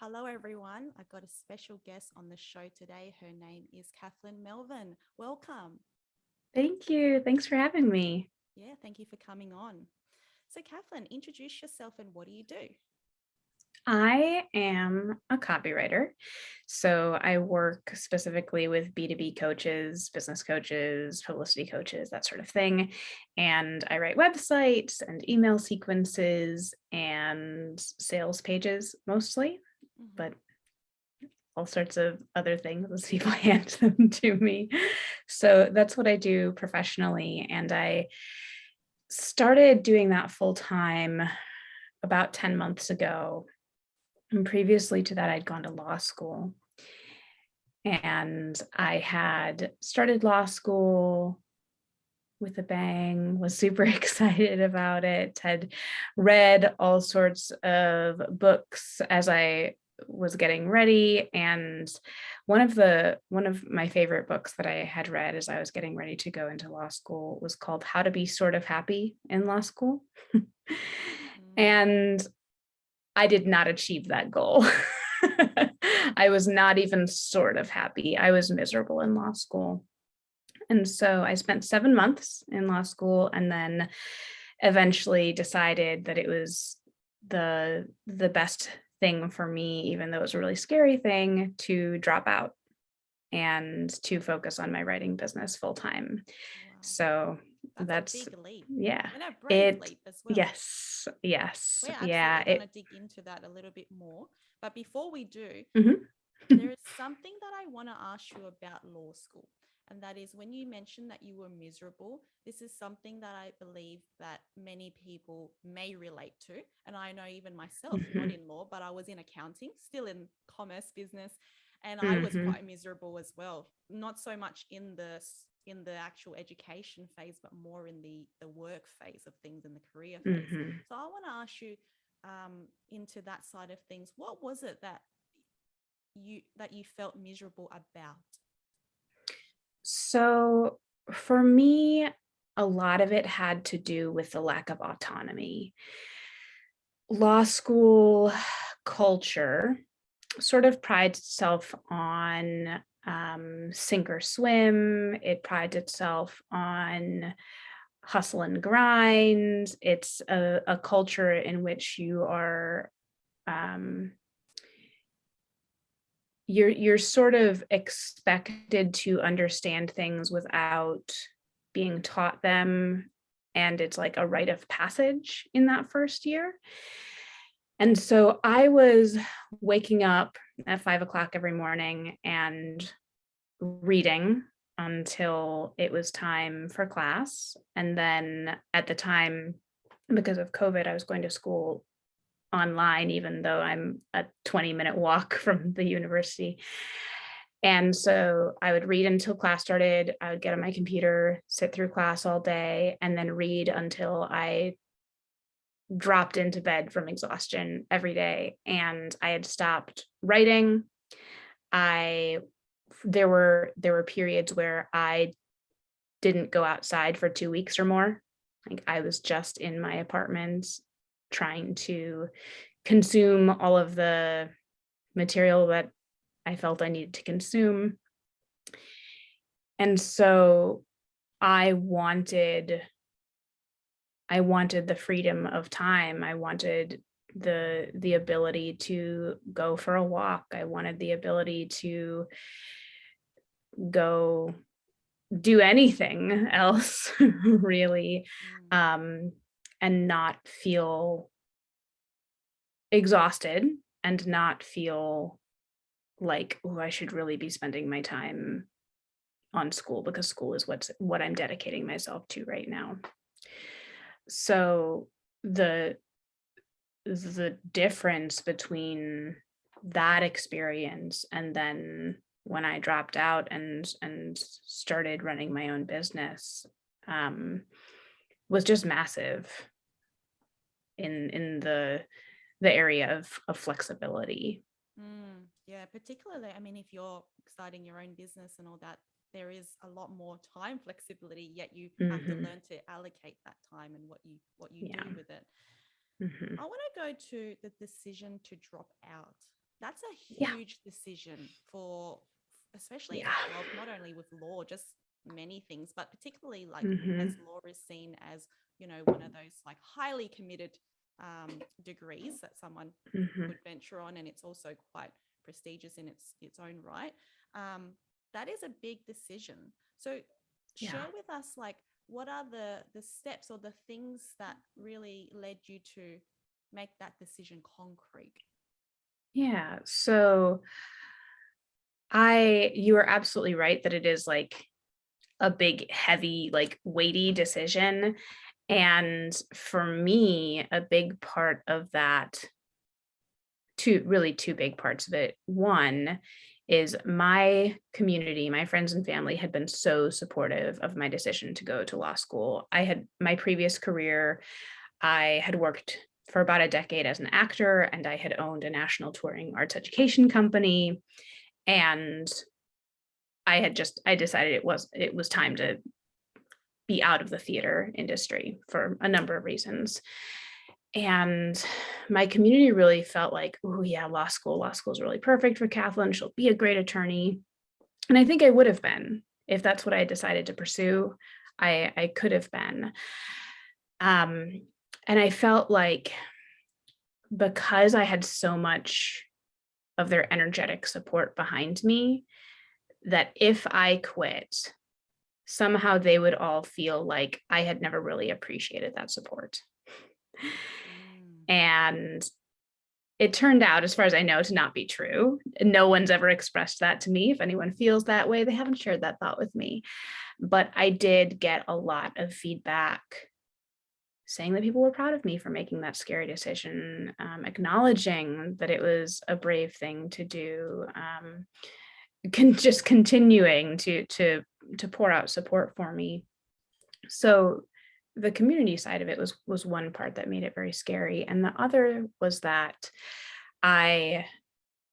Hello, everyone. I've got a special guest on the show today. Her name is Cathlyn Melvin. Welcome. Thank you. Thanks for having me. Yeah, thank you for coming on. So, Cathlyn, introduce yourself and what do you do? I am a copywriter. So I work specifically with B2B coaches, business coaches, publicity coaches, that sort of thing. And I write websites and email sequences and sales pages mostly, Mm-hmm. but all sorts of other things as people hand them to me. So that's what I do professionally. And I started doing that full time about 10 months ago. And previously to that, I'd gone to law school and I had started law school with a bang, was super excited about it, had read all sorts of books as I was getting ready. And one of my favorite books that I had read as I was getting ready to go into law school was called How to Be Sort of Happy in Law School. Mm. And I did not achieve that goal. I was not even sort of happy. I was miserable in law school. And so I spent 7 months in law school and then eventually decided that it was the best thing for me, even though it was a really scary thing, to drop out and to focus on my writing business full time. Wow, So that's a that's big leap yeah. and a brave It leap as well. yes. We're Yeah, absolutely going to it dig into that a little bit more. But before we do, mhm. there is something that I want to ask you about law school. And that is when you mentioned that you were miserable, this is something that I believe that many people may relate to. And I know even myself, not Mhm. in law, but I was in accounting, still in commerce business, and I was Mhm. quite miserable as well. Not so much in the actual education phase, but more in the work phase of things, in the career phase. Mhm. So I want to ask you into that side of things. What was it that you felt miserable about? So for me, a lot of it had to do with the lack of autonomy. Law school culture sort of prides itself on sink or swim. It prides itself on hustle and grind. It's a culture in which you are um, you're sort of expected to understand things without being taught them, and it's like a rite of passage in that first year. And so I was waking up at 5 o'clock every morning and reading until it was time for class. And then at the time, because of COVID, I was going to school online, even though I'm a 20-minute walk from the university. And so I would read until class started. I would get on my computer, sit through class all day, and then read until I dropped into bed from exhaustion every day. And I had stopped writing. I there were periods where I didn't go outside for 2 weeks or more. Like I was just in my apartment trying to consume all of the material that I felt I needed to consume. And so I wanted I wanted the freedom of time. I wanted the ability to go for a walk. I wanted the ability to go do anything else really, Mm, um, and not feel exhausted and not feel like, oh, I should really be spending my time on school because school is what I'm dedicating myself to right now. So the the difference between that experience and then when I dropped out and started running my own business um, was just massive in the area of flexibility. yeah, particularly, I mean, if you're starting your own business and all that, there is a lot more time flexibility, yet you have to Hmm. learn to allocate that time and what you Yeah. do with it. Hmm. I want to go to the decision to drop out. that's a Yeah. huge decision for, especially Yeah. well, not only with law, just many things, but particularly like Mm-hmm. as law is seen as, you know, one of those like highly committed degrees that someone Mm-hmm. would venture on, and it's also quite prestigious in its own right. That is a big decision. So Yeah. share with us, like, what are the steps or the things that really led you to make that decision concrete? Yeah. So you are absolutely right that it is like a big, heavy, like weighty decision. And for me, a big part of that, two big parts of it. One is my community, my friends and family had been so supportive of my decision to go to law school. I had my previous career, I had worked for about a decade as an actor, and I had owned a national touring arts education company. And I decided it was time to be out of the theater industry for a number of reasons. And my community really felt like, oh yeah, law school is really perfect for Cathlyn. She'll be a great attorney. And I think I would have been if that's what I decided to pursue. I could have been. And I felt like because I had so much of their energetic support behind me, that if I quit, somehow they would all feel like I had never really appreciated that support. Mm. And it turned out, as far as I know, to not be true. No one's ever expressed that to me. If anyone feels that way, they haven't shared that thought with me. But I did get a lot of feedback saying that people were proud of me for making that scary decision, acknowledging that it was a brave thing to do, just continuing to pour out support for me. So the community side of it was one part that made it very scary, and the other was that I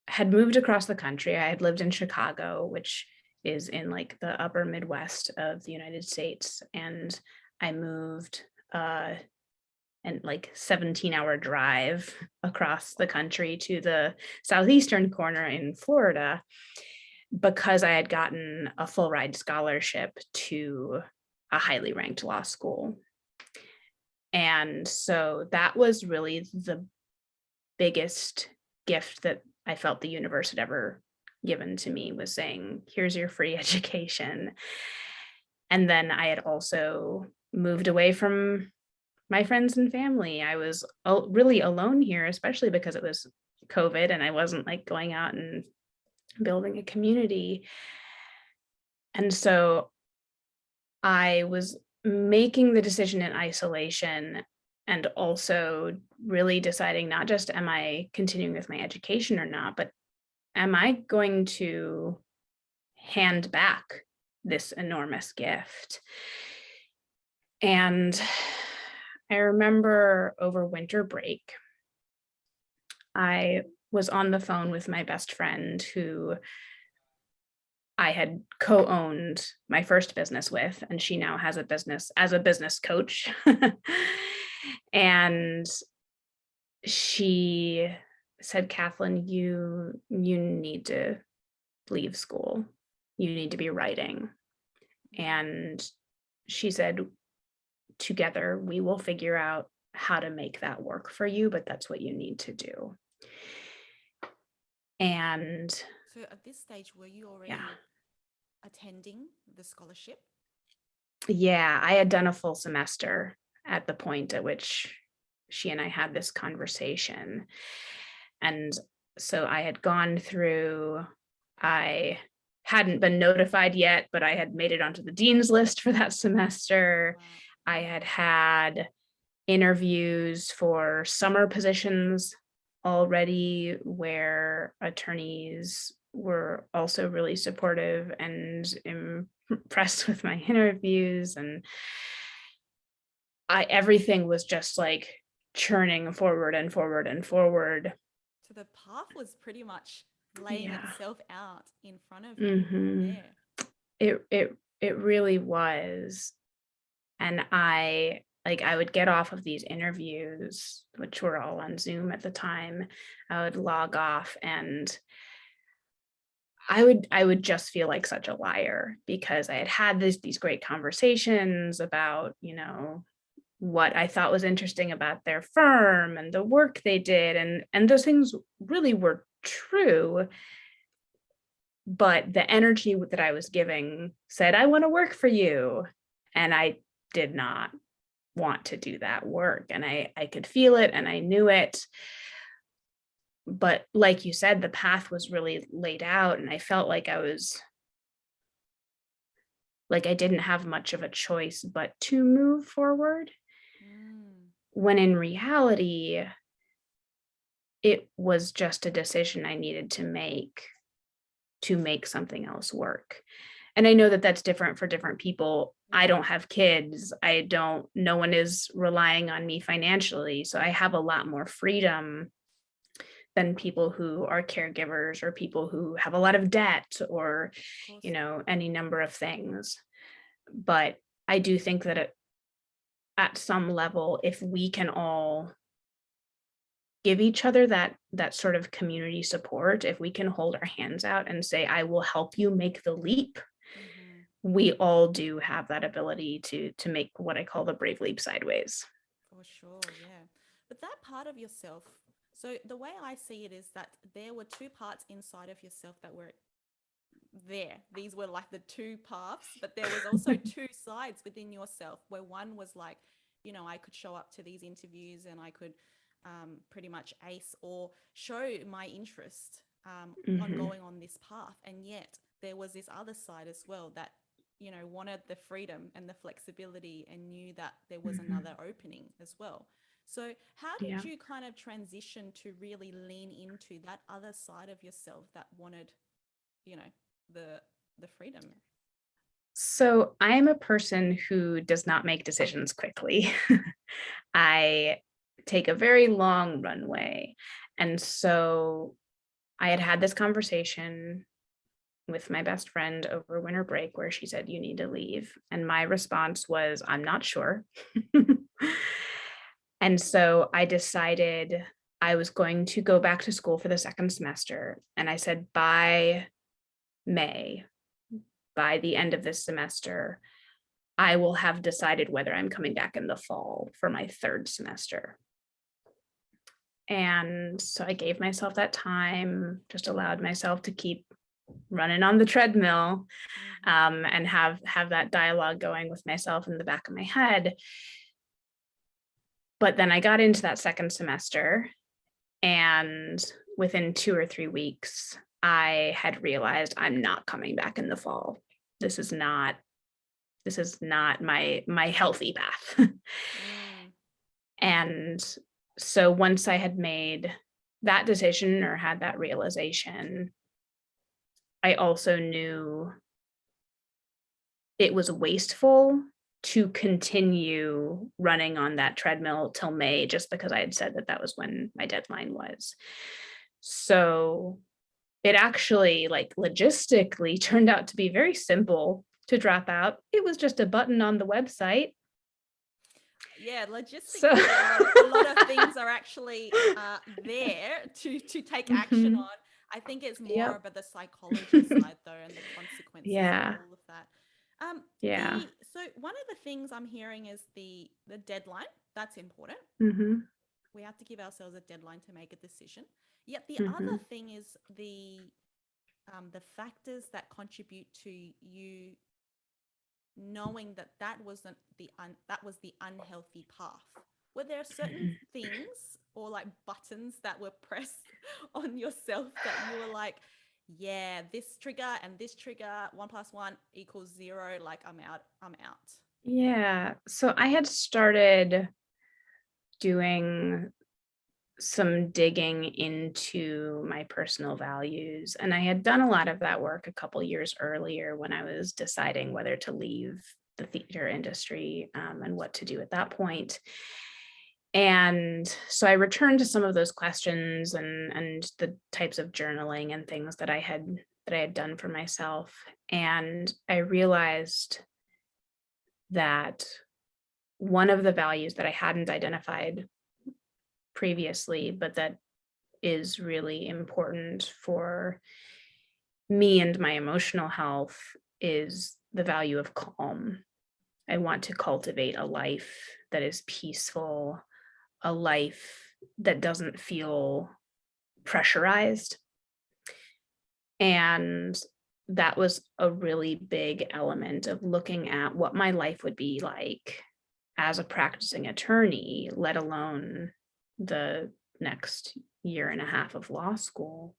had moved across the country. I had lived in Chicago, which is in like the upper Midwest of the United States, and I moved and like 17-hour drive across the country to the southeastern corner in Florida because I had gotten a full ride scholarship to a highly ranked law school. And so that was really the biggest gift that I felt the universe had ever given to me, was saying, here's your free education. And then I had also moved away from my friends and family. I was really alone here, especially because it was COVID and I wasn't like going out and building a community. And so I was making the decision in isolation, and also really deciding not just am I continuing with my education or not, but am I going to hand back this enormous gift? And I remember over winter break, I was on the phone with my best friend who I had co-owned my first business with, and she now has a business as a business coach. And she said, Cathlyn, you need to leave school. You need to be writing. And she said, together we will figure out how to make that work for you, but that's what you need to do. And So at this stage, were you already yeah. attending the scholarship? Yeah, I had done a full semester at the point at which she and I had this conversation. And so I had gone through, I hadn't been notified yet, but I had made it onto the dean's list for that semester. Wow. I had had interviews for summer positions already where attorneys were also really supportive and impressed with my interviews, and everything was just like churning forward and forward and forward. So the path was pretty much laying Yeah. itself out in front of you. It really was. And I Like I would get off of these interviews, which were all on Zoom at the time. I would log off and I would just feel like such a liar because I had these great conversations about, what I thought was interesting about their firm and the work they did. And those things really were true. But the energy that I was giving said, I want to work for you. And I did not want to do that work. And I could feel it and I knew it. But like you said, the path was really laid out and I felt like I didn't have much of a choice but to move forward. When in reality, it was just a decision I needed to make something else work. And I know that that's different for different people. I don't have kids. No one is relying on me financially. So I have a lot more freedom than people who are caregivers or people who have a lot of debt or, any number of things. But I do think that at some level, if we can all give each other that sort of community support, if we can hold our hands out and say, I will help you make the leap, we all do have that ability to make what I call the brave leap sideways. For sure, yeah. But that part of yourself, so the way I see it is that there were two parts inside of yourself that were there. These were like the two paths, but there was also two sides within yourself where one was like, I could show up to these interviews and I could pretty much ace or show my interest on going on this path. And yet there was this other side as well that, wanted the freedom and the flexibility and knew that there was another opening as well. So how did you kind of transition to really lean into that other side of yourself that wanted, the freedom? So I am a person who does not make decisions quickly. I take a very long runway. And so I had this conversation with my best friend over winter break where she said, you need to leave. And my response was, I'm not sure. And so I decided I was going to go back to school for the second semester. And I said, by May, by the end of this semester, I will have decided whether I'm coming back in the fall for my third semester. And so I gave myself that time, just allowed myself to keep running on the treadmill and have that dialogue going with myself in the back of my head. But then I got into that second semester, and within 2 or 3 weeks, I had realized I'm not coming back in the fall. This is not my healthy path. And so once I had made that decision or had that realization, I also knew it was wasteful to continue running on that treadmill till May, just because I had said that was when my deadline was. So it actually, like, logistically turned out to be very simple to drop out. It was just a button on the website. Yeah, logistically, a lot of things are actually there to take action on. I think it's more about the psychology side though, and the consequences of all of that. So one of the things I'm hearing is the deadline. That's important. We have to give ourselves a deadline to make a decision. Yet the other thing is the factors that contribute to you knowing that wasn't that was the unhealthy path. Were there certain things or like buttons that were pressed on yourself that you were like, yeah, this trigger and this trigger, 1 + 1 = 0, like I'm out. Yeah. So I had started doing some digging into my personal values, and I had done a lot of that work a couple years earlier when I was deciding whether to leave the theater industry and what to do at that point. And so I returned to some of those questions and the types of journaling and things that I had done for myself, and I realized that one of the values that I hadn't identified previously, but that is really important for me and my emotional health, is the value of calm. I want to cultivate a life that is peaceful, a life that doesn't feel pressurized. And that was a really big element of looking at what my life would be like as a practicing attorney, let alone the next year and a half of law school.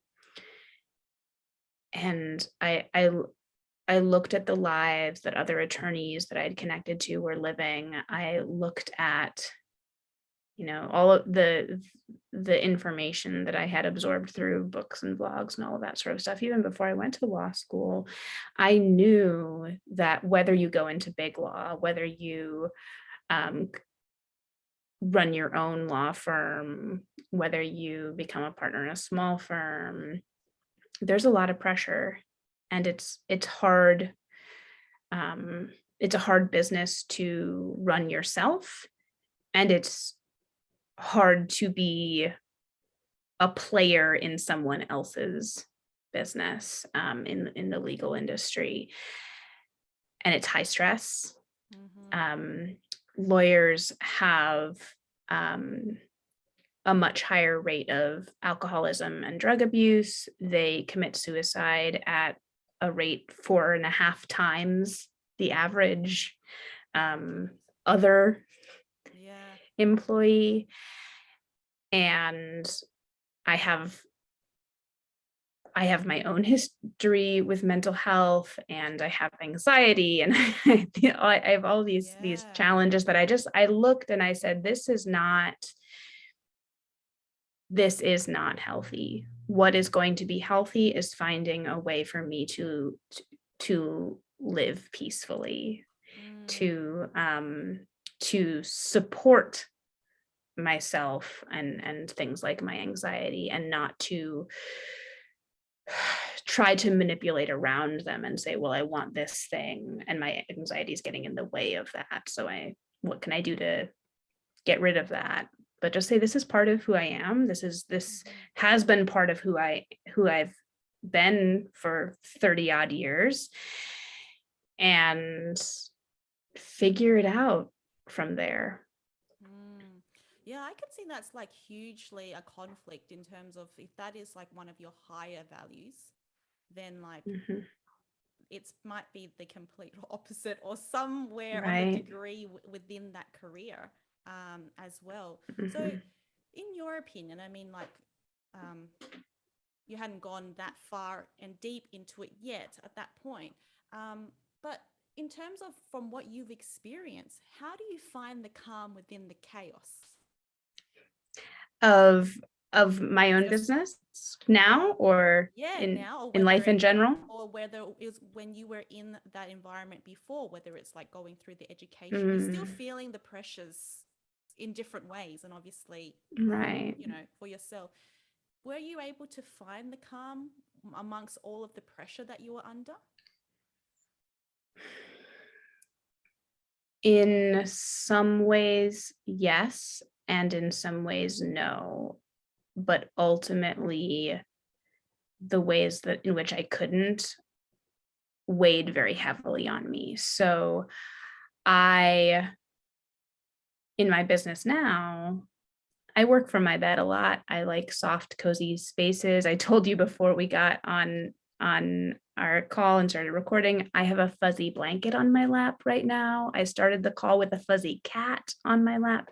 And I looked at the lives that other attorneys that I had connected to were living. I looked at, all of the information that I had absorbed through books and blogs and all of that sort of stuff. Even before I went to law school, I knew that whether you go into big law, whether you run your own law firm, whether you become a partner in a small firm, there's a lot of pressure, and it's hard. It's a hard business to run yourself, and it's hard to be a player in someone else's business, in the legal industry, and it's high stress. Lawyers have a much higher rate of alcoholism and drug abuse. They commit suicide at a rate 4.5 times the average other employee. And I have my own history with mental health, and I have anxiety, and I have all these challenges that I looked and I said, this is not healthy. What is going to be healthy is finding a way for me to live peacefully, to support myself and things like my anxiety, and not to try to manipulate around them and say, well, I want this thing and my anxiety is getting in the way of that. So what can I do to get rid of that? But just say, this is part of who I am. This has been part of who I've been for 30 odd years, and figure it out from there. Yeah, I can see that's like hugely a conflict in terms of, if that is like one of your higher values, then like it might be the complete opposite, or somewhere on the degree within that career as well. So in your opinion, I mean, like you hadn't gone that far and deep into it yet at that point, but in terms of from what you've experienced, how do you find the calm within the chaos of my own business now, or in life in general? Or whether it was when you were in that environment before, whether it's like going through the education, you're still feeling the pressures in different ways, and obviously for yourself, were you able to find the calm amongst all of the pressure that you were under? In some ways, yes, and in some ways, no. But ultimately, the ways that in which I couldn't weighed very heavily on me. So in my business now, I work from my bed a lot. I like soft, cozy spaces. I told you before we got on our call and started recording, I have a fuzzy blanket on my lap right now. I started the call with a fuzzy cat on my lap.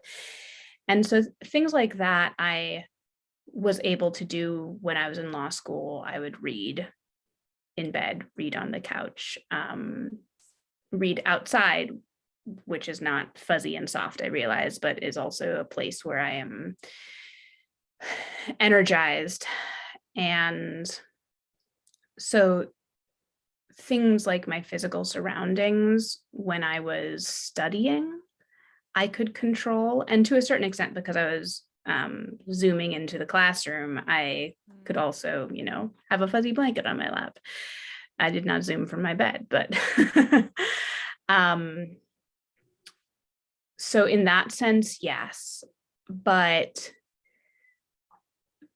And so things like that I was able to do when I was in law school. I would read in bed, read on the couch, read outside, which is not fuzzy and soft, I realize, but is also a place where I am energized. And so things like my physical surroundings when I was studying, I could control, and to a certain extent, because I was zooming into the classroom, I could also, have a fuzzy blanket on my lap. I did not zoom from my bed, but So in that sense, yes, but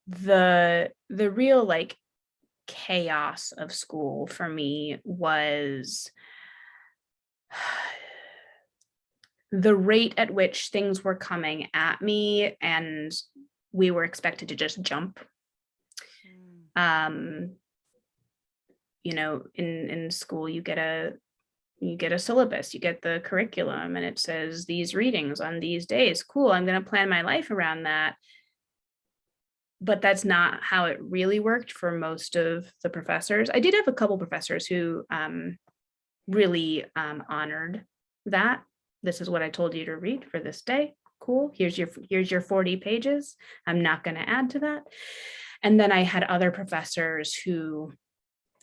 the real like chaos of school for me was the rate at which things were coming at me, and we were expected to just jump. Um, in school, you get a syllabus, you get the curriculum, and it says these readings on these days. Cool, I'm going to plan my life around that. But that's not how it really worked for most of the professors. I did have a couple professors who really honored that. This is what I told you to read for this day. Cool. Here's your 40 pages. I'm not going to add to that. And then I had other professors who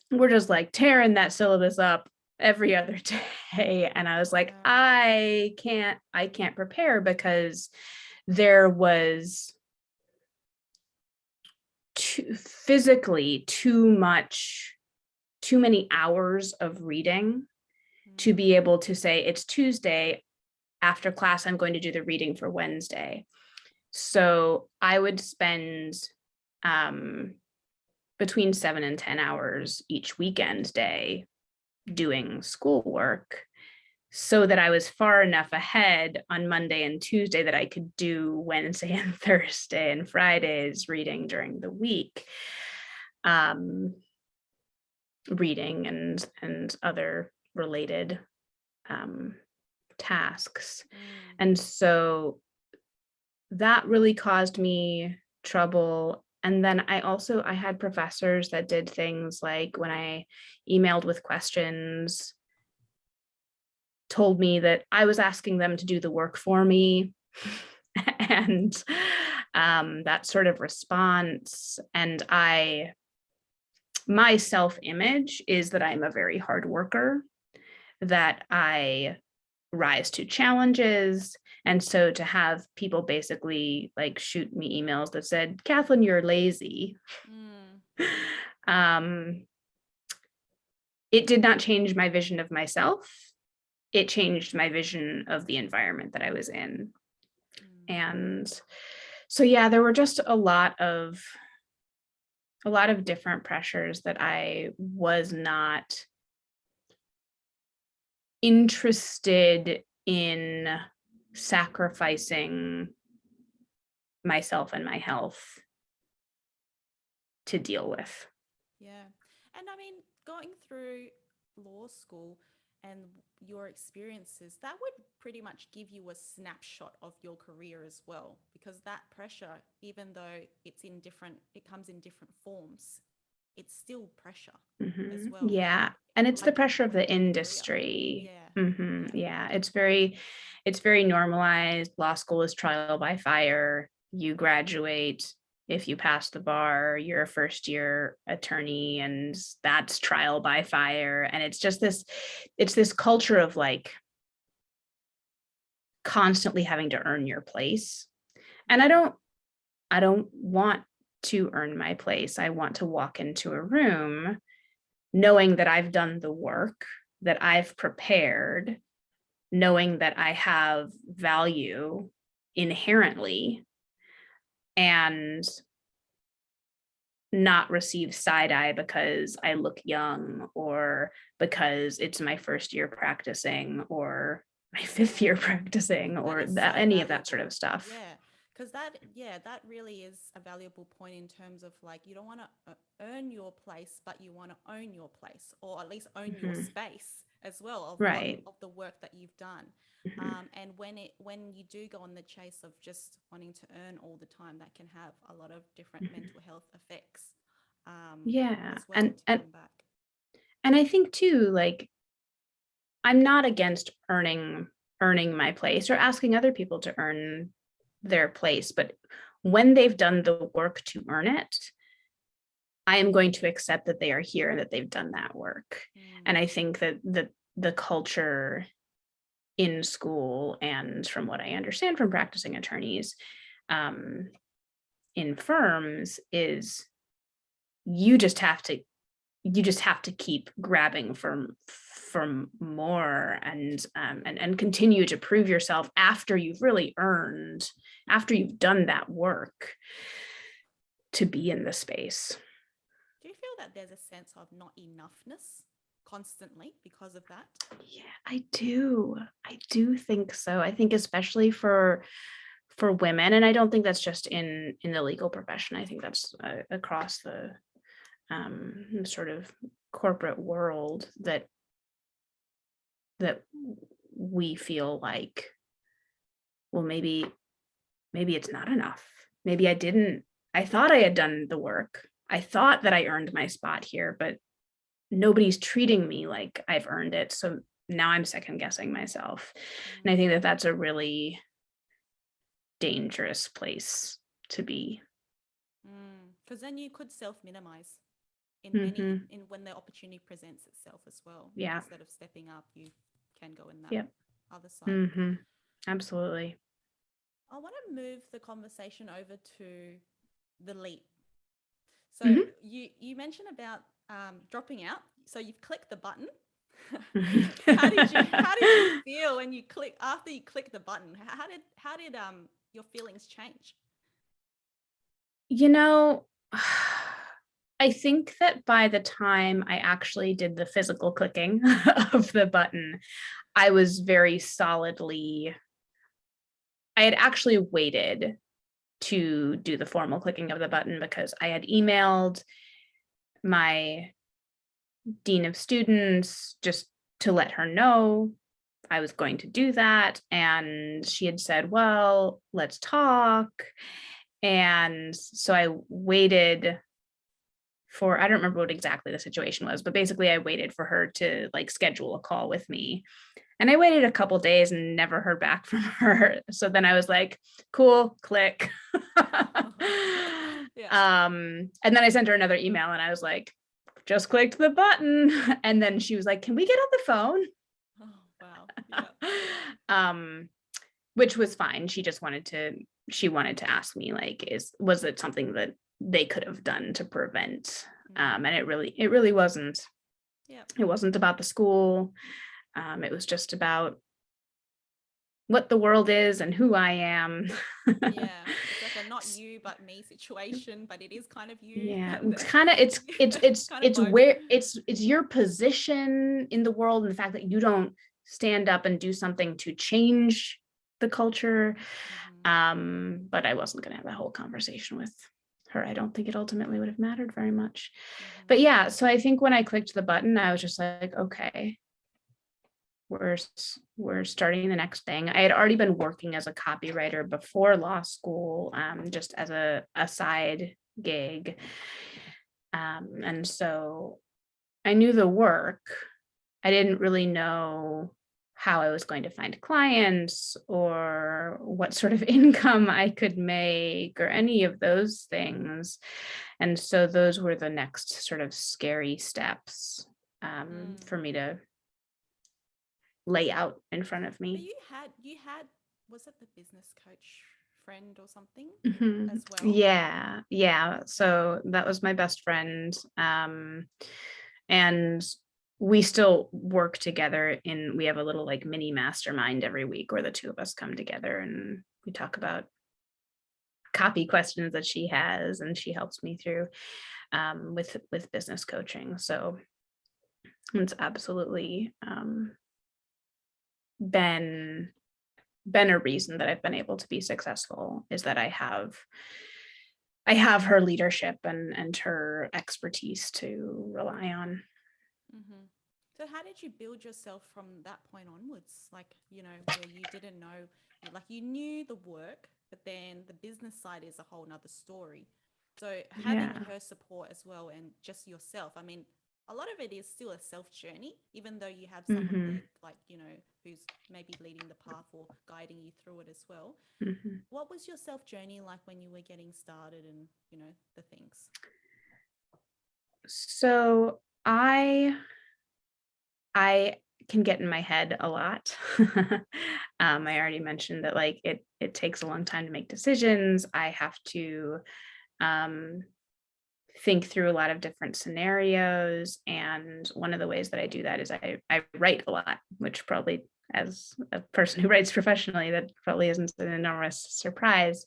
were just like tearing that syllabus up every other day. And I was like, I can't prepare, because there was physically too many hours of reading to be able to say, it's Tuesday, after class, I'm going to do the reading for Wednesday. So I would spend between 7 and 10 hours each weekend day doing schoolwork, so that I was far enough ahead on Monday and Tuesday that I could do Wednesday and Thursday and Friday's reading during the week. Reading and other related tasks. And so that really caused me trouble. And then I had professors that did things like, when I emailed with questions, told me that I was asking them to do the work for me. And that sort of response. And my self-image is that I'm a very hard worker, that I rise to challenges. And so to have people basically like shoot me emails that said, Cathlyn, you're lazy. It did not change my vision of myself. It changed my vision of the environment that I was in. And so, yeah, there were just a lot of different pressures that I was not interested in sacrificing myself and my health to deal with. Yeah. And I mean, going through law school and your experiences, that would pretty much give you a snapshot of your career as well, because that pressure, even though it comes in different forms, it's still pressure as well. Yeah. And it's the pressure of the industry. Yeah. It's very normalized. Law school is trial by fire. You graduate. If you pass the bar, you're a first year attorney, and that's trial by fire. And it's just this culture of like constantly having to earn your place. And I don't want to earn my place. I want to walk into a room knowing that I've done the work, that I've prepared, knowing that I have value inherently, and not receive side eye because I look young, or because it's my first year practicing, or my fifth year practicing, or any of that sort of stuff. Yeah. Because that really is a valuable point in terms of like, you don't want to earn your place, but you want to own your place, or at least own your space as well of the work that you've done. And when you do go on the chase of just wanting to earn all the time, that can have a lot of different mental health effects. As well, and I think too, like, I'm not against earning my place or asking other people to earn their place, but when they've done the work to earn it, I am going to accept that they are here and that they've done that work. And I think that the culture in school, and from what I understand from practicing attorneys in firms, is you just have to you just have to keep grabbing for more and continue to prove yourself after you've really earned, after you've done that work to be in the space. Do you feel that there's a sense of not enoughness constantly because of that? Yeah, I do think so. I think especially for women, and I don't think that's just in the legal profession. I think that's across the sort of corporate world, that we feel like, well, maybe it's not enough. Maybe I thought I had done the work. I thought that I earned my spot here, but nobody's treating me like I've earned it. So now I'm second guessing myself. And I think that that's a really dangerous place to be. Because then you could self-minimize in Mhm. in when the opportunity presents itself as well. Yeah. Instead of stepping up, you can go in that Yep. other side. Absolutely. I want to move the conversation over to the leap. So you mentioned about dropping out. So you've clicked the button. How did you feel when you after you clicked the button? How did your feelings change? You know, I think that by the time I actually did the physical clicking of the button, I was very solidly, I had actually waited to do the formal clicking of the button because I had emailed my dean of students just to let her know I was going to do that. And she had said, well, let's talk. And so I waited for, I don't remember what exactly the situation was, but basically I waited for her to like schedule a call with me. And I waited a couple days and never heard back from her. So then I was like, cool, click. Yeah. And then I sent her another email and I was like, just clicked the button. And then she was like, can we get on the phone? Oh, wow. Yeah. Which was fine. She wanted to ask me, like, was it something that they could have done to prevent? And it really wasn't. Yeah. It wasn't about the school. It was just about what the world is and who I am. Yeah. It's like a not you but me situation, but it is kind of you. Yeah, it's kind of it's both. where it's your position in the world, and the fact that you don't stand up and do something to change the culture. But I wasn't going to have that whole conversation with her. I don't think it ultimately would have mattered very much. But yeah, so I think when I clicked the button, I was just like, okay, we're starting the next thing. I had already been working as a copywriter before law school, just as a side gig. And so I knew the work. I didn't really know how I was going to find clients or what sort of income I could make or any of those things. And so those were the next sort of scary steps for me to lay out in front of me. But you had was it the business coach friend or something as well? Yeah. So that was my best friend. And we still work together we have a little like mini mastermind every week where the two of us come together and we talk about copy questions that she has, and she helps me through with business coaching. So it's absolutely been a reason that I've been able to be successful, is that I have her leadership and her expertise to rely on. So how did you build yourself from that point onwards? Like, where you didn't know, like you knew the work, but then the business side is a whole nother story. So having her support as well and just yourself, I mean, a lot of it is still a self journey, even though you have someone there, like, who's maybe leading the path or guiding you through it as well. What was your self journey like when you were getting started and, the things? So I can get in my head a lot. I already mentioned that like it takes a long time to make decisions. I have to think through a lot of different scenarios. And one of the ways that I do that is I write a lot, which probably, as a person who writes professionally, that probably isn't an enormous surprise.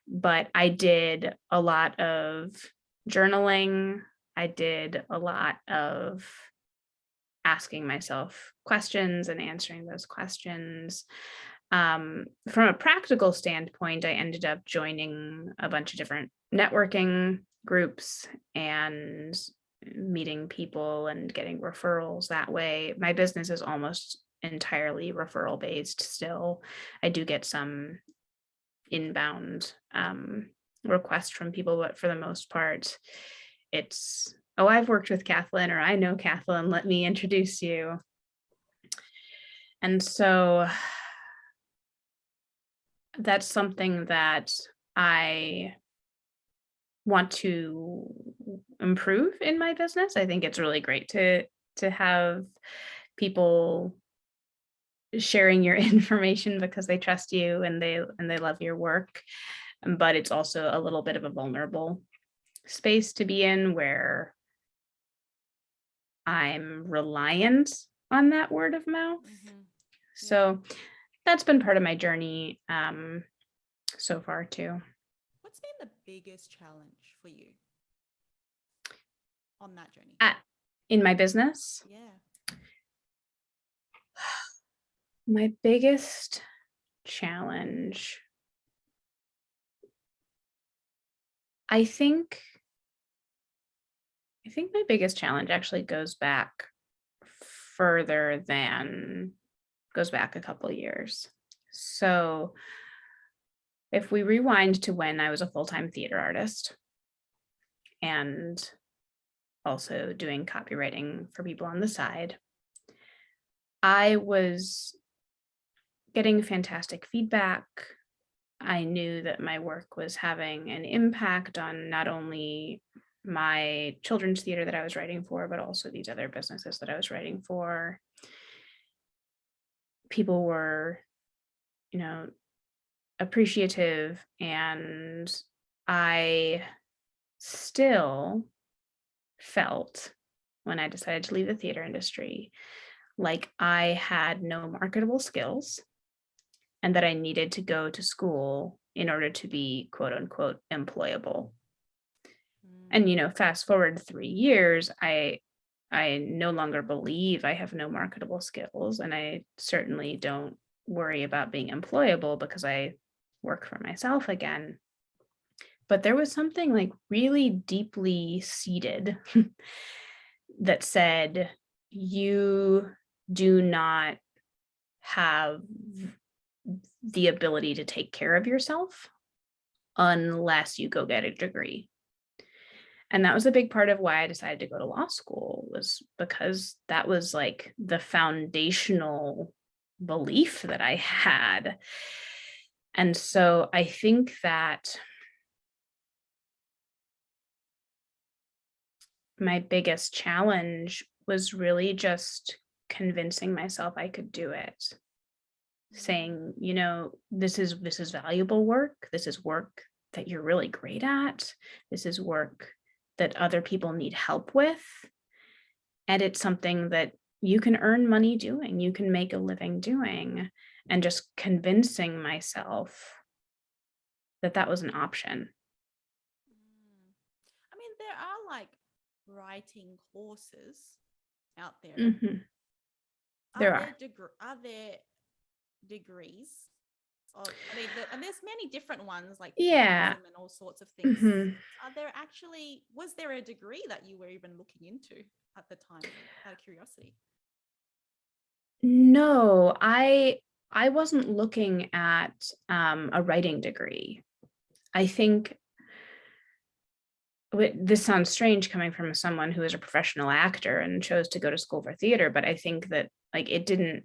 But I did a lot of journaling. I did a lot of asking myself questions and answering those questions. From a practical standpoint, I ended up joining a bunch of different networking groups and meeting people and getting referrals that way. My business is almost entirely referral based still. I do get some inbound requests from people, but for the most part, it's, oh, I've worked with Cathlyn, or I know Cathlyn, let me introduce you. And so that's something that I want to improve in my business. I think it's really great to have people sharing your information because they trust you and they love your work. But it's also a little bit of a vulnerable space to be in, where I'm reliant on that word of mouth. So that's been part of my journey so far too. What's been the biggest challenge for you on that journey? In my business? Yeah. My biggest challenge, I think my biggest challenge actually goes back a couple of years. So if we rewind to when I was a full-time theater artist and also doing copywriting for people on the side, I was getting fantastic feedback. I knew that my work was having an impact on not only my children's theater that I was writing for, but also these other businesses that I was writing for. People were, appreciative, and I still felt, when I decided to leave the theater industry, like I had no marketable skills and that I needed to go to school in order to be quote unquote employable. And, fast forward 3 years, I no longer believe I have no marketable skills, and I certainly don't worry about being employable because I work for myself again. But there was something like really deeply seated that said, you do not have the ability to take care of yourself unless you go get a degree. And that was a big part of why I decided to go to law school, was because that was like the foundational belief that I had. And so I think that my biggest challenge was really just convincing myself I could do it. Saying, this is valuable work. This is work that you're really great at. This is work that other people need help with. And it's something that you can earn money doing, you can make a living doing, and just convincing myself that that was an option. I mean, there are like writing courses out there. There are. Are there degrees? And there's many different ones, like Yeah, and all sorts of things. Was there a degree that you were even looking into at the time, out of curiosity? No, I wasn't looking at a writing degree. I think this sounds strange coming from someone who is a professional actor and chose to go to school for theater, but I think that it didn't.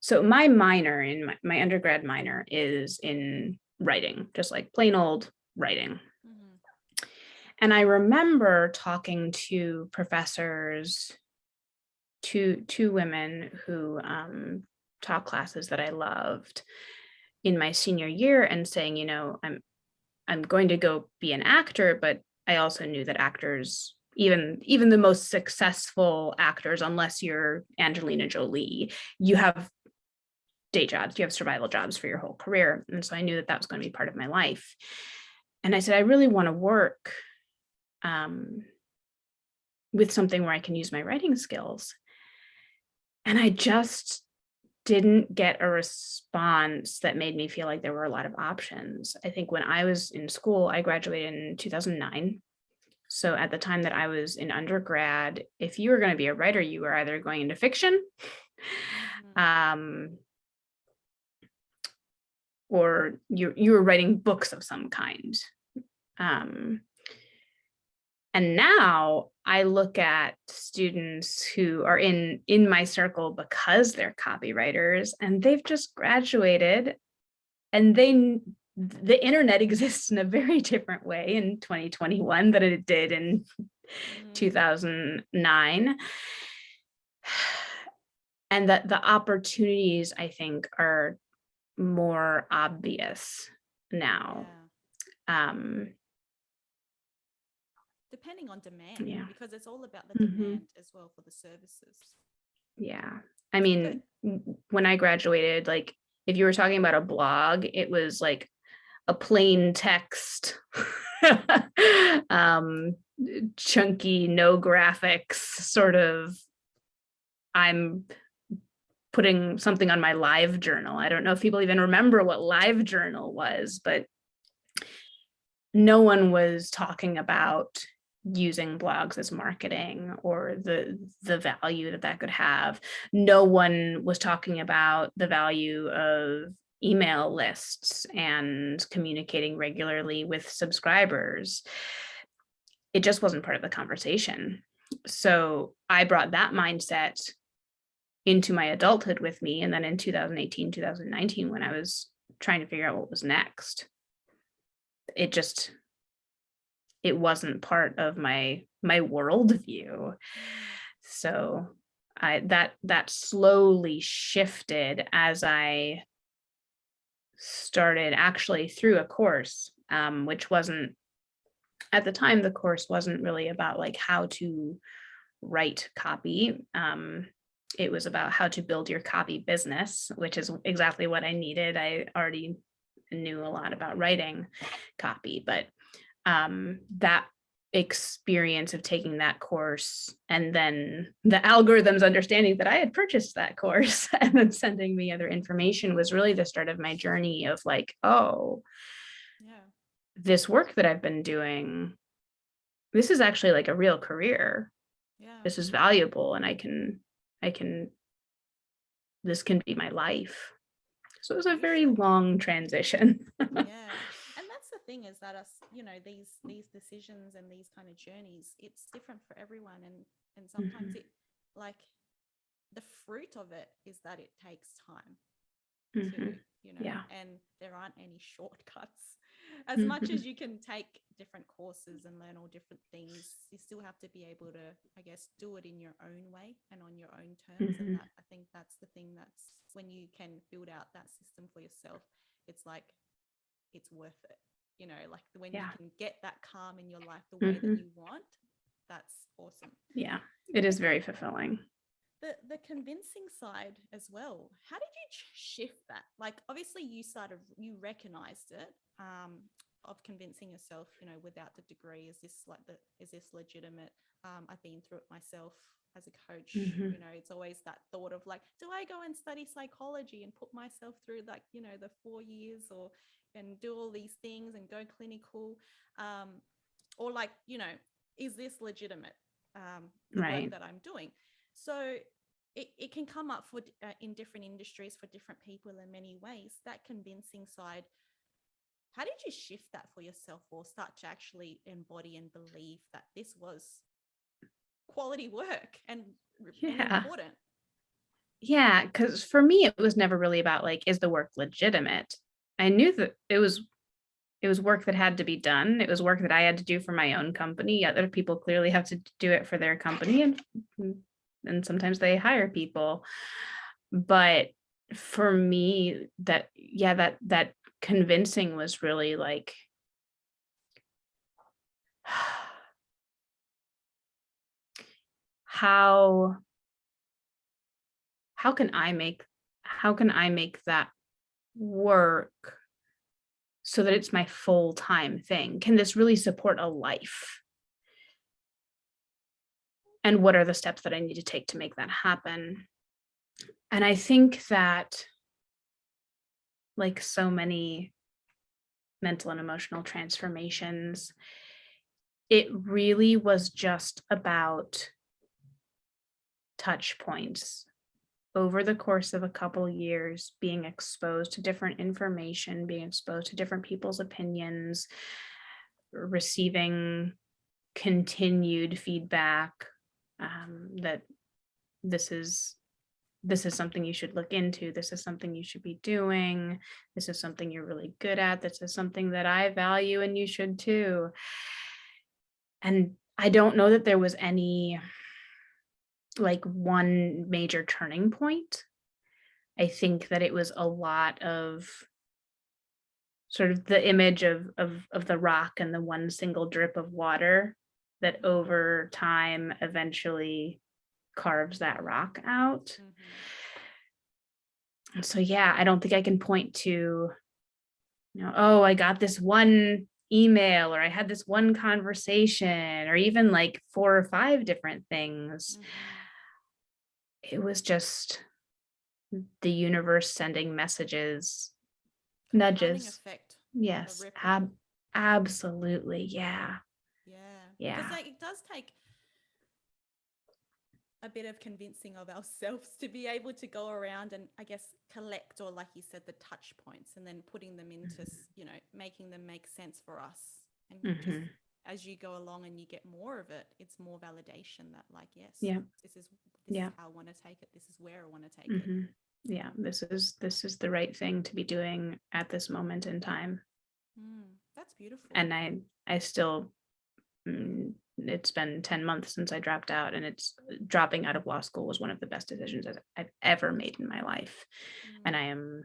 So my minor in my undergrad minor is in writing, just like plain old writing. And I remember talking to professors, two women who taught classes that I loved in my senior year, and saying, I'm going to go be an actor, but I also knew that actors, even the most successful actors, unless you're Angelina Jolie, you have day jobs, you have survival jobs for your whole career. And so I knew that that was going to be part of my life. And I said, I really want to work with something where I can use my writing skills. And I just didn't get a response that made me feel like there were a lot of options. I think when I was in school, I graduated in 2009. So at the time that I was in undergrad, if you were going to be a writer, you were either going into fiction, or you were writing books of some kind. And now I look at students who are in my circle because they're copywriters and they've just graduated, and the internet exists in a very different way in 2021 than it did in 2009. And that the opportunities, I think, are more obvious now. Depending on demand, because it's all about the Mm-hmm. demand as well for the services. Yeah. I mean, when I graduated, like if you were talking about a blog, it was like a plain text, chunky, no graphics, sort of, I'm putting something on my live journal. I don't know if people even remember what live journal was, but no one was talking about using blogs as marketing or the value that could have. No one was talking about the value of email lists and communicating regularly with subscribers. It just wasn't part of the conversation. So I brought that mindset into my adulthood with me. And then in 2018, 2019, when I was trying to figure out what was next, it wasn't part of my worldview. So that slowly shifted as I started actually through a course, which wasn't, at the time, the course wasn't really about like how to write copy. It was about how to build your copy business, which is exactly what I needed. I already knew a lot about writing copy, but that experience of taking that course and then the algorithms understanding that I had purchased that course and then sending me other information was really the start of my journey of like, oh, this work that I've been doing, this is actually like a real career. This is valuable, and I can, this can be my life. So it was a very long transition. And that's the thing, is that these decisions and these kind of journeys, it's different for everyone, and sometimes it, like, the fruit of it is that it takes time to, and there aren't any shortcuts. As much as you can take different courses and learn all different things, you still have to be able to, I guess, do it in your own way and on your own terms. And that, I think that's the thing, that's when you can build out that system for yourself, it's like, it's worth it. Like when you can get that calm in your life the way that you want, that's awesome. Yeah, it is very fulfilling. The convincing side as well. How did you shift that? Like, obviously you recognized it, of convincing yourself, without the degree, is this legitimate? I've been through it myself as a coach. It's always that thought of like, do I go and study psychology and put myself through like, the 4 years and do all these things and go clinical, or like, is this legitimate, the work that I'm doing? So it can come up for in different industries for different people in many ways. That convincing side, how did you shift that for yourself, or start to actually embody and believe that this was quality work and important? Yeah, because for me, it was never really about like, is the work legitimate? I knew that it was work that had to be done. It was work that I had to do for my own company. Other people clearly have to do it for their company, and sometimes they hire people. But for me, that convincing was really like, how can I make that work so that it's my full-time thing? Can this really support a life? And what are the steps that I need to take to make that happen? And I think that, like so many mental and emotional transformations, it really was just about touch points over the course of a couple years, being exposed to different information, being exposed to different people's opinions, receiving continued feedback, that this is something you should look into. This is something you should be doing. This is something you're really good at. This is something that I value and you should too. And I don't know that there was any like one major turning point. I think that it was a lot of sort of the image of the rock and the one single drip of water that over time eventually carves that rock out. So yeah, I don't think I can point to, oh, I got this one email or I had this one conversation or even like 4 or 5 different things. It was just the universe sending messages, nudges. Effect. Yes, absolutely. Yeah. Because like it does take a bit of convincing of ourselves to be able to go around and I guess collect, or like you said, the touch points, and then putting them into, making them make sense for us. And just as you go along and you get more of it, it's more validation that like, yes, this is how I want to take it. This is where I want to take it. Yeah, this is the right thing to be doing at this moment in time. That's beautiful. And I still, it's been 10 months since I dropped out, and it's dropping out of law school was one of the best decisions I've ever made in my life. And I am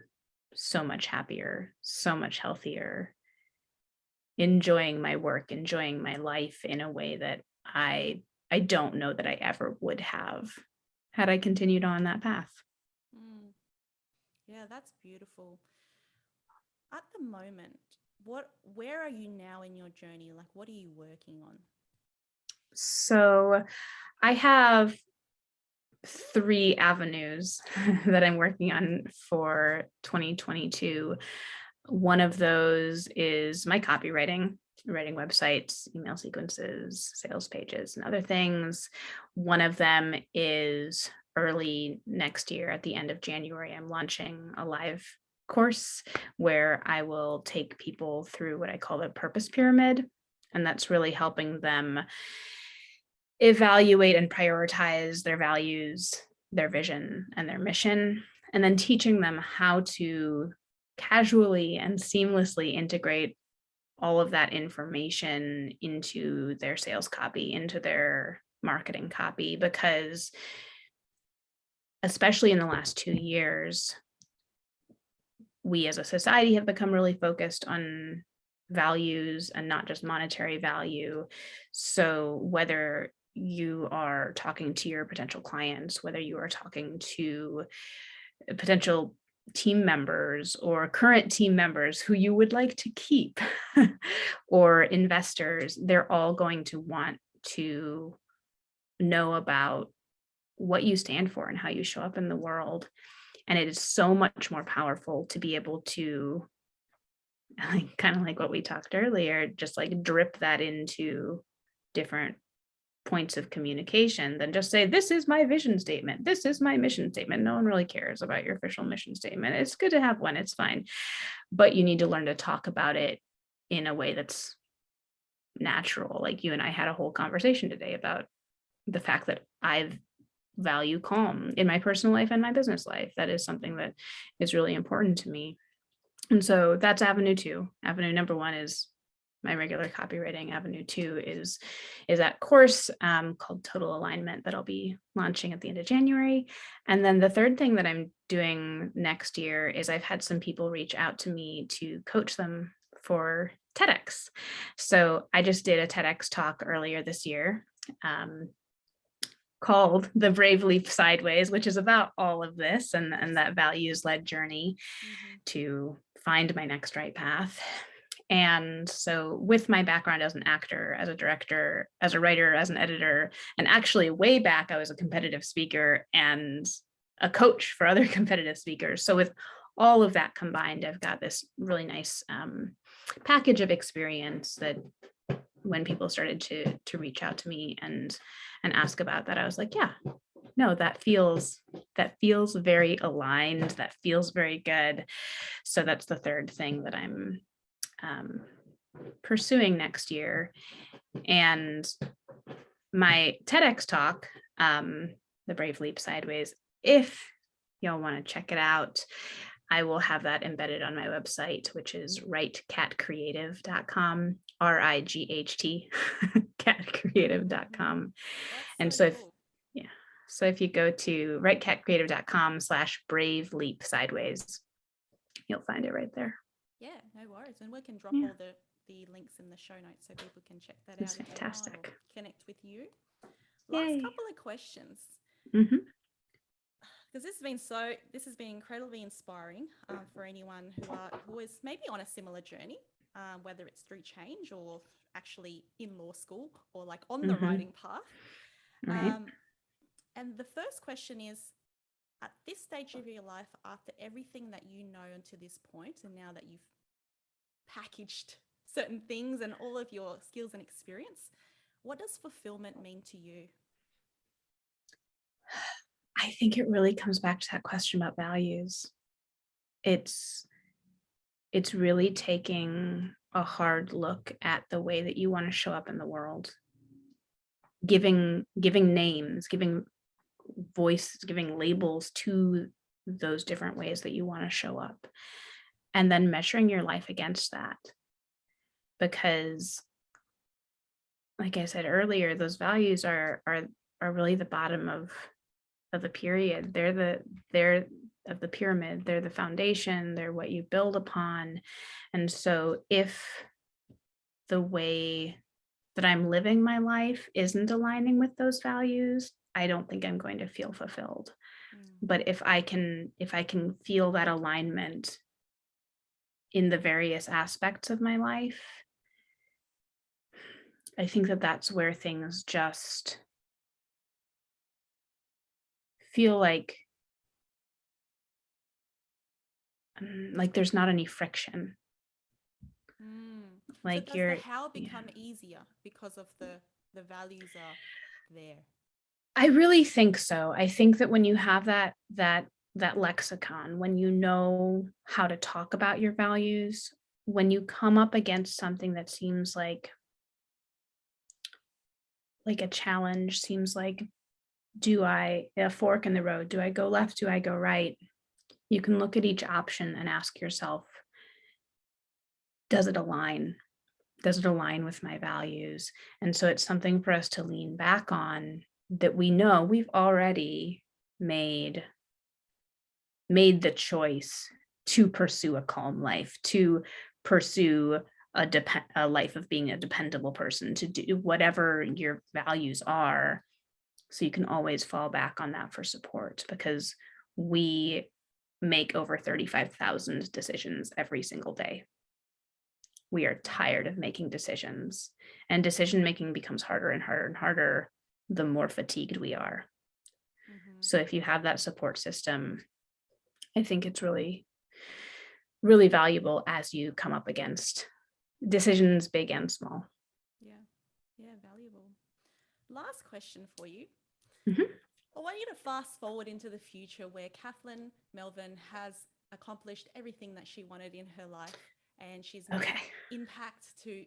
so much happier, so much healthier, enjoying my work, enjoying my life in a way that I don't know that I ever would have had I continued on that path. Yeah, that's beautiful. At the moment, where are you now in your journey? Like, what are you working on? So I have 3 avenues that I'm working on for 2022. One of those is my copywriting, writing websites, email sequences, sales pages, and other things. One of them is early next year, at the end of January, I'm launching a live course where I will take people through what I call the purpose pyramid. And that's really helping them evaluate and prioritize their values, their vision, and their mission, and then teaching them how to casually and seamlessly integrate all of that information into their sales copy, into their marketing copy, because especially in the last 2 years, we as a society have become really focused on values and not just monetary value. So whether you are talking to your potential clients, whether you are talking to potential team members or current team members who you would like to keep, or investors, they're all going to want to know about what you stand for and how you show up in the world. And it is so much more powerful to be able to, kind of like what we talked earlier, just like drip that into different points of communication than just say, this is my vision statement. This is my mission statement. No one really cares about your official mission statement. It's good to have one. It's fine. But you need to learn to talk about it in a way that's natural. Like you and I had a whole conversation today about the fact that I value calm in my personal life and my business life. That is something that is really important to me. And so that's avenue 2. Avenue number 1 is my regular copywriting. Avenue 2 is that course called Total Alignment that I'll be launching at the end of January. And then the third thing that I'm doing next year is I've had some people reach out to me to coach them for TEDx. So I just did a TEDx talk earlier this year. called The Brave Leap Sideways, which is about all of this and that values-led journey to find my next right path. And so with my background as an actor, as a director, as a writer, as an editor, and actually way back, I was a competitive speaker and a coach for other competitive speakers. So with all of that combined, I've got this really nice package of experience that when people started to reach out to me and ask about that, I was like, yeah, no, that feels very aligned. That feels very good. So that's the third thing that I'm pursuing next year. And my TEDx talk, The Brave Leap Sideways, if y'all want to check it out, I will have that embedded on my website, which is writecatcreative.com, RIGHT, catcreative.com. And so if, yeah, so if you go to writecatcreative.com/brave leap sideways, you'll find it right there. Yeah, no worries. And we can drop all the links in the show notes so people can check that out. Fantastic. Connect with you. Yay. Last couple of questions. Mm-hmm. Because this has been incredibly inspiring for anyone who is maybe on a similar journey, whether it's through change or actually in law school or like on the writing path. Right. And the first question is, at this stage of your life, after everything that you know until this point, and now that you've packaged certain things and all of your skills and experience, what does fulfillment mean to you? I think it really comes back to that question about values. It's really taking a hard look at the way that you want to show up in the world, giving names, giving voice, giving labels to those different ways that you want to show up, and then measuring your life against that. Because, like I said earlier, those values are really the bottom of the period. They're of the pyramid. They're the foundation. They're what you build upon. And so if the way that I'm living my life isn't aligning with those values, I don't think I'm going to feel fulfilled. But if I can feel that alignment in the various aspects of my life, I think that that's where things just feel like there's not any friction. Like, so does the how become easier because of the values are there? I really think so. I think that when you have that lexicon, when you know how to talk about your values, when you come up against something that seems like a challenge, seems like a fork in the road, do I go left, do I go right? You can look at each option and ask yourself, does it align? Does it align with my values? And so it's something for us to lean back on, that we know we've already made the choice to pursue a calm life, to pursue a life of being a dependable person, to do whatever your values are. So you can always fall back on that for support, because we make over 35,000 decisions every single day. We are tired of making decisions, and decision making becomes harder and harder and harder the more fatigued we are. So if you have that support system, I think it's really, really valuable as you come up against decisions, big and small. Yeah, valuable. Last question for you. Mm-hmm. I want you to fast forward into the future where Cathlyn Melvin has accomplished everything that she wanted in her life, and she's made impact to,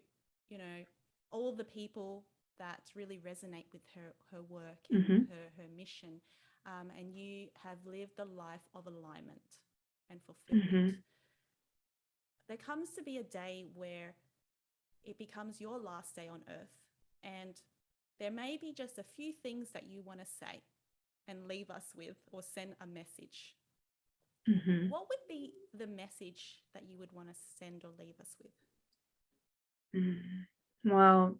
all the people that really resonate with her work and her mission. And you have lived a life of alignment and fulfillment. There comes to be a day where it becomes your last day on earth, and there may be just a few things that you want to say and leave us with, or send a message. What would be the message that you would want to send or leave us with? Well,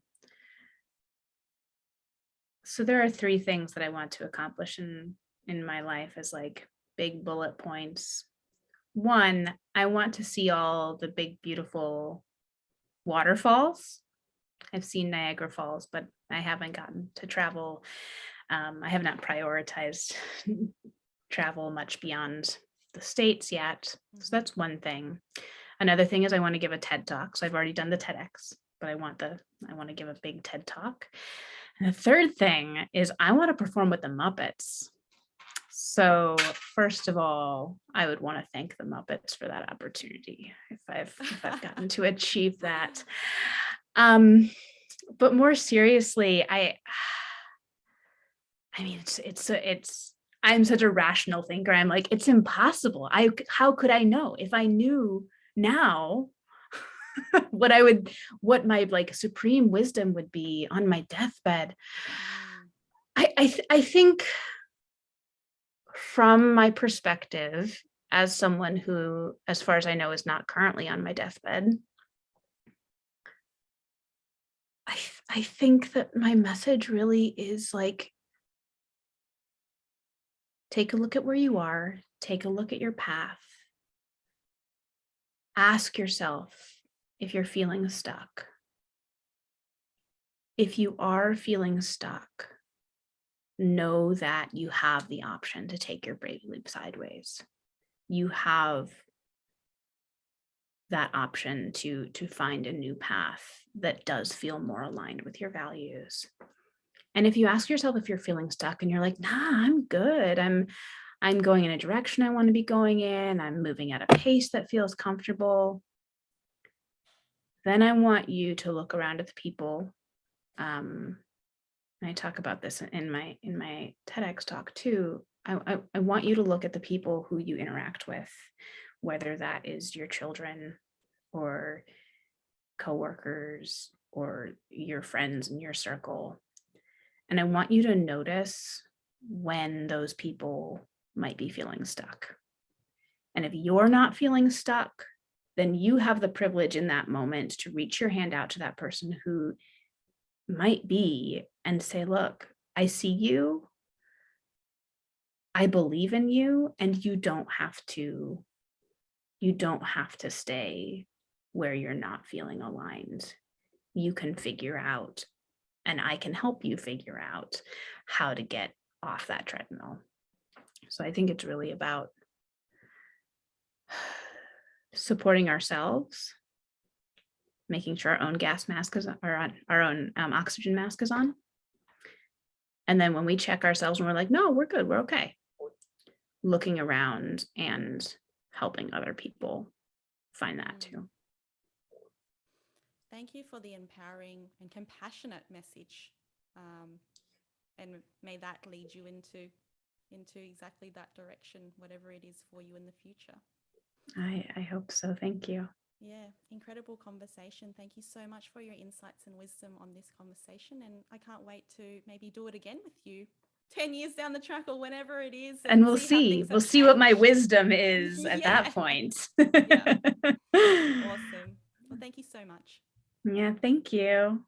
So there are 3 things that I want to accomplish in my life as like big bullet points. 1, I want to see all the big, beautiful waterfalls. I've seen Niagara Falls, but I haven't gotten to travel. I have not prioritized travel much beyond the States yet. So that's one thing. Another thing is I want to give a TED Talk. So I've already done the TEDx, but I want to give a big TED Talk. And the third thing is I want to perform with the Muppets. So first of all, I would want to thank the Muppets for that opportunity if I've gotten to achieve that. But more seriously, I mean, it's I'm such a rational thinker. I'm like, it's impossible. How could I know? If I knew now what my like supreme wisdom would be on my deathbed. I think from my perspective as someone who, as far as I know, is not currently on my deathbed, I think that my message really is like, take a look at where you are, take a look at your path. Ask yourself if you're feeling stuck. If you are feeling stuck, know that you have the option to take your brave leap sideways. You have that option to find a new path that does feel more aligned with your values. And if you ask yourself if you're feeling stuck and you're like, nah, I'm good. I'm going in a direction I want to be going in. I'm moving at a pace that feels comfortable. Then I want you to look around at the people. I talk about this in my TEDx talk too. I want you to look at the people who you interact with, whether that is your children or coworkers or your friends in your circle. And I want you to notice when those people might be feeling stuck. And if you're not feeling stuck, then you have the privilege in that moment to reach your hand out to that person who might be and say, look, I see you. I believe in you, and you don't have to stay where you're not feeling aligned. You can figure out, and I can help you figure out how to get off that treadmill. So I think it's really about supporting ourselves, making sure our own gas mask is on, our own oxygen mask is on. And then when we check ourselves and we're like, no, we're good, we're okay, looking around and helping other people find that too. Thank you for the empowering and compassionate message. And may that lead you into exactly that direction, whatever it is for you in the future. I hope so. Thank you. Yeah, incredible conversation. Thank you so much for your insights and wisdom on this conversation. And I can't wait to maybe do it again with you 10 years down the track or whenever it is. And we'll see what my wisdom is at that point. Yeah. Awesome. Well, thank you so much. Yeah, thank you.